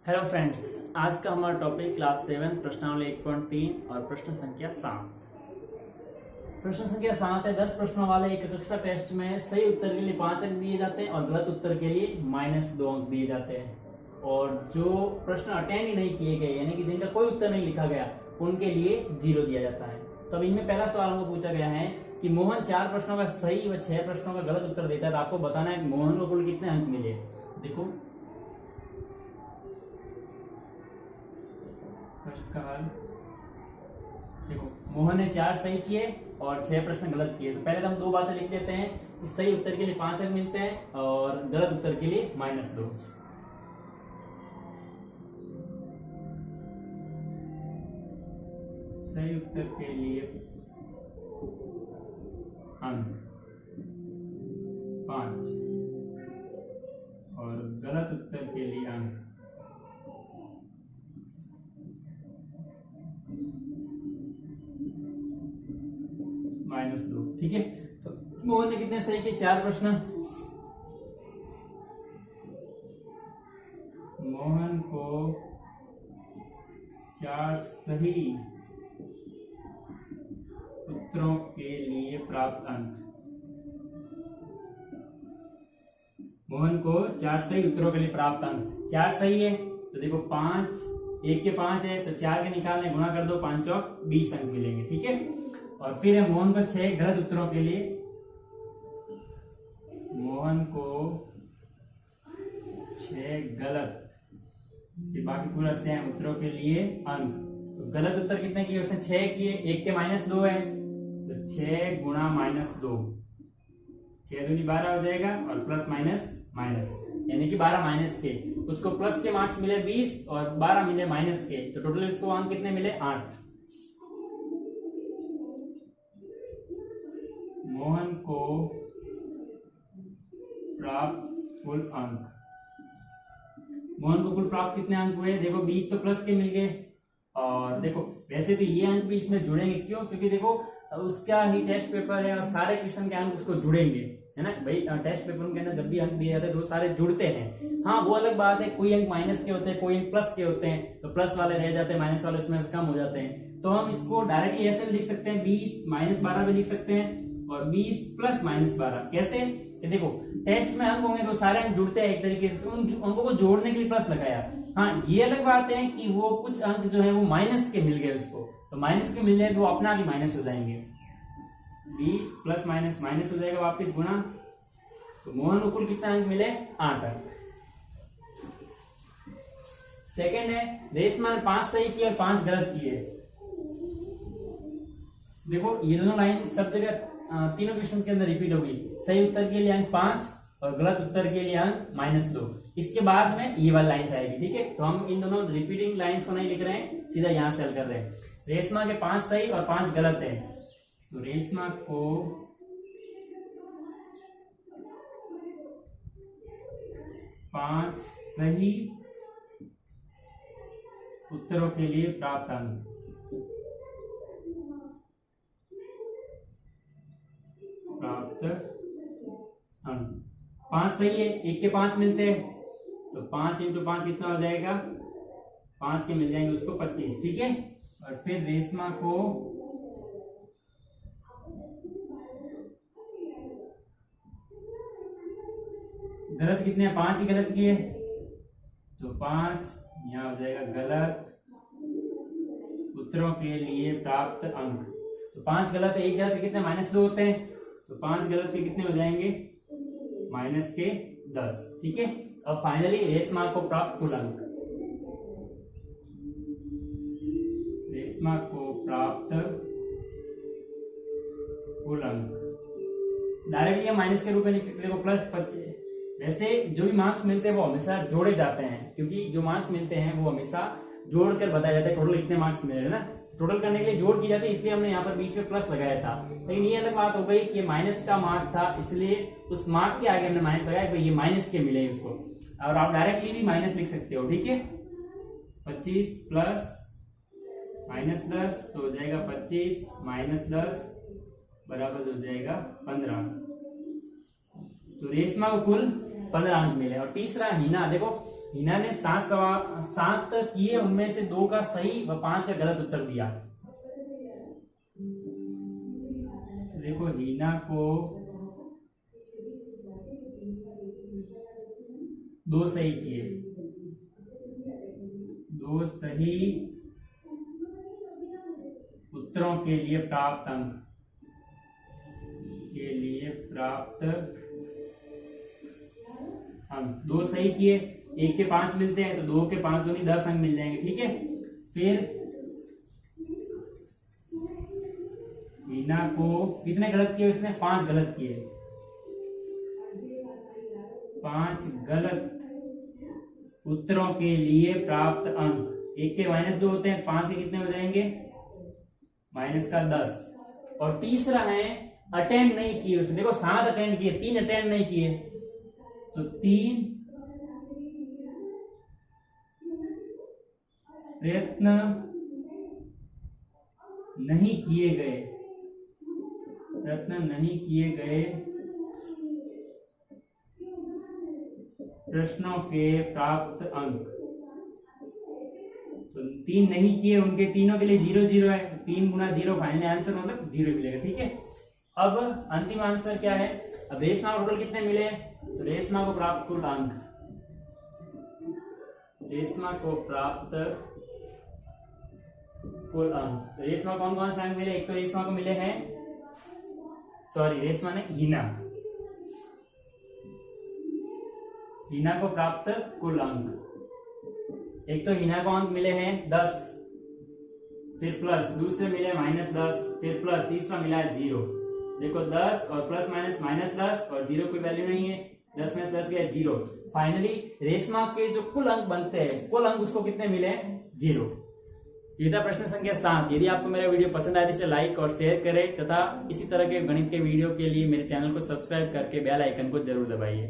Hello friends, आज का हमारा टॉपिक क्लास 7 प्रश्नावली 1.3 और प्रश्न संख्या 7। प्रश्न संख्या 7 है 10 प्रश्नों वाले एक कक्षा टेस्ट में सही उत्तर के लिए 5 अंक दिए जाते हैं और गलत उत्तर के लिए -2 अंक दिए जाते हैं। और जो प्रश्न अटेंड ही नहीं किए गए यानी कि जिनका कोई उत्तर नहीं लिखा गया उनके लिए 0 दिया जाता है। तो अब इनमें पहला सवाल हमको पूछा गया है कि मोहन 4 प्रश्नों का सही व 6 प्रश्नों का गलत उत्तर देता है, तो आपको बताना है मोहन को कुल कितने अंक मिले। देखो फर्स्ट का हल, देखो मोहन ने 4 सही किए और 6 प्रश्न गलत किए। तो पहले तो हम 2 बातें लिख लेते हैं कि सही उत्तर के लिए 5 अंक मिलते हैं और गलत उत्तर के लिए -2। सही उत्तर के लिए अंक 5 और गलत उत्तर के लिए अंक -2। ठीक है, तो मोहन ने कितने सही किए? 4 प्रश्न। मोहन को 4 सही उत्तरों के लिए प्राप्त अंक। मोहन को 4 सही उत्तरों के लिए प्राप्त अंक 4 सही है तो देखो 5, 1 के 5 है तो 4 के निकालने गुणा कर दो, 5 चौक 20 अंक मिलेंगे। ठीक है, और फिर है मोहन को 6 गलत उत्तरों के लिए। मोहन को 6 गलत, ये बाकी पूरा सेम उत्तरों के लिए अंक। तो गलत उत्तर कितने किए उसने? 6 किए, 1 के -2 है तो 6 गुणा -2, 6 दूनी 12 हो जाएगा और प्लस माइनस यानी कि 12 माइनस के, उसको प्लस के मार्क्स मिले 20 और 12 मिले माइनस के, तो टोटल इसको अंक कितने मिले? 8। मोहन को प्राप्त कुल अंक, मोहन को कुल प्राप्त कितने अंक हुए? देखो 20 तो प्लस के मिल गए और देखो वैसे तो ये अंक भी इसमें जुड़ेंगे, क्यों? क्योंकि देखो उसका ही टेस्ट पेपर है और सारे क्वेश्चन के अंक उसको जुड़ेंगे, है ना भाई। टेस्ट पेपर के अंदर जब भी अंक दिए जाते हैं तो वो सारे जुड़ते हैं। हाँ, वो अलग बात है, कोई अंक माइनस के होते हैं, कोई अंक प्लस के होते हैं, तो प्लस वाले रह जाते हैं, माइनस वाले उसमें से कम हो जाते हैं। तो हम इसको डायरेक्टली ऐसे भी लिख सकते हैं, 20 -12 भी लिख सकते हैं और 20 + -12। कैसे? ये देखो टेस्ट में अंक होंगे तो सारे अंक जुड़ते हैं एक तरीके से, तो उन अंकों को जोड़ने के लिए प्लस लगाया। हाँ, ये अलग बात है कि वो कुछ अंक जो है वो माइनस के मिल गए उसको, तो माइनस के मिल जाए तो वो अपना भी माइनस हो जाएंगे। 20 + माइनस हो जाएगा वापिस गुणा, तो मोहन को कुल कितना अंक मिले? 8 अंक। सेकंड है रेशमा ने 5 सही किए और 5 गलत किए। देखो ये दोनों लाइन सब जगह तीनों क्वेश्चन के अंदर रिपीट होगी। सही उत्तर के लिए अंक 5 और गलत उत्तर के लिए अंक -2। इसके बाद में ये वाली लाइन आएगी। ठीक है, तो हम इन दोनों रिपीटिंग लाइंस को नहीं लिख रहे हैं, सीधा यहां से हल कर रहे हैं। रेशमा के 5 सही और 5 गलत है, तो रेशमा को 5 सही उत्तरों के लिए प्राप्त अंक। 5 सही है, 1 के 5 मिलते हैं तो 5 × 5 कितना हो जाएगा? 5 के मिल जाएंगे उसको 25। ठीक है, और फिर रेशमा को गलत कितने हैं? 5 ही गलत किए तो 5 यहां हो जाएगा गलत उत्तरों के लिए प्राप्त अंक। तो 5 गलत है, 1 गलत है, कितने? -2 होते हैं, तो 5 गलत के कितने हो जाएंगे? -10। ठीक है, अब फाइनली रेशमा को प्राप्त कुल अंक, रेशमा को प्राप्त कुल अंक डायरेक्टली हम माइनस के रूप में लिख सकते हैं, +25। वैसे जो भी मार्क्स मिलते हैं वो हमेशा जोड़े जाते हैं, क्योंकि जो मार्क्स मिलते हैं वो हमेशा जोड़कर बताया जाता है टोटल कितने मार्क्स मिले, है ना। टोटल करने के लिए जोड़ की जाती है, इसलिए हमने यहाँ पर बीच में प्लस लगाया था। लेकिन ये अलग बात हो गई कि माइनस का मार्क था, इसलिए उस मार्क के आगे हमने माइनस लगाया, ये माइनस के मिले उसको। और आप डायरेक्टली भी माइनस लिख सकते हो। ठीक है, 25 + -10 तो हो जाएगा 25 - 10 बराबर हो जाएगा 15। तो रेशमा को कुल 15 अंक मिले। और तीसरा हीना, देखो हिना ने 7 किए, उनमें से 2 का सही व 5 का गलत उत्तर दिया। तो देखो हिना को 2 सही किए, 2 सही उत्तरों के लिए प्राप्त अंक के लिए प्राप्त अंक 2 सही किए, 1 के 5 मिलते हैं तो 2 के 5 दूनी 10 अंक मिल जाएंगे। ठीक है, फिर हिना को कितने गलत किए उसने? 5 गलत किए, 5 गलत उत्तरों के लिए प्राप्त अंक, 1 के -2 होते हैं, 5 से कितने हो जाएंगे? -10। और तीसरा है अटेंड नहीं किए उसने, देखो 7 अटेंड किए, 3 अटेंड नहीं किए, तो 3 प्रयत्न नहीं किए गए, प्रयत्न नहीं किए गए प्रश्नों के प्राप्त अंक। तो 3 नहीं किए, उनके तीनों के लिए 0-0 है, 3 गुना 0 फाइनल आंसर मतलब 0 मिलेगा। ठीक है, अब अंतिम आंसर क्या है? अब रेशमा को टोटल कितने मिले? तो रेशमा को प्राप्त कुल अंक, रेशमा को प्राप्त कुल अंक, तो रेशमा कौन कौन से अंक मिले? एक तो रेशमा को मिले हैं, रेशमा ने हिना को प्राप्त कुल अंक, एक तो हिना को अंक मिले हैं 10, फिर प्लस, दूसरे मिले -10, फिर प्लस, तीसरा मिला है 0। देखो 10 और प्लस -10 और 0 कोई वैल्यू नहीं है, 10 में से 10 गया 0। फाइनली रेशमा के जो कुल अंक बनते हैं, कुल अंक उसको कितने मिले? 0। ये था प्रश्न संख्या 7। यदि आपको मेरा वीडियो पसंद आए तो इसे लाइक और शेयर करें तथा इसी तरह के गणित के वीडियो के लिए मेरे चैनल को सब्सक्राइब करके बेल आइकन को जरूर दबाइए।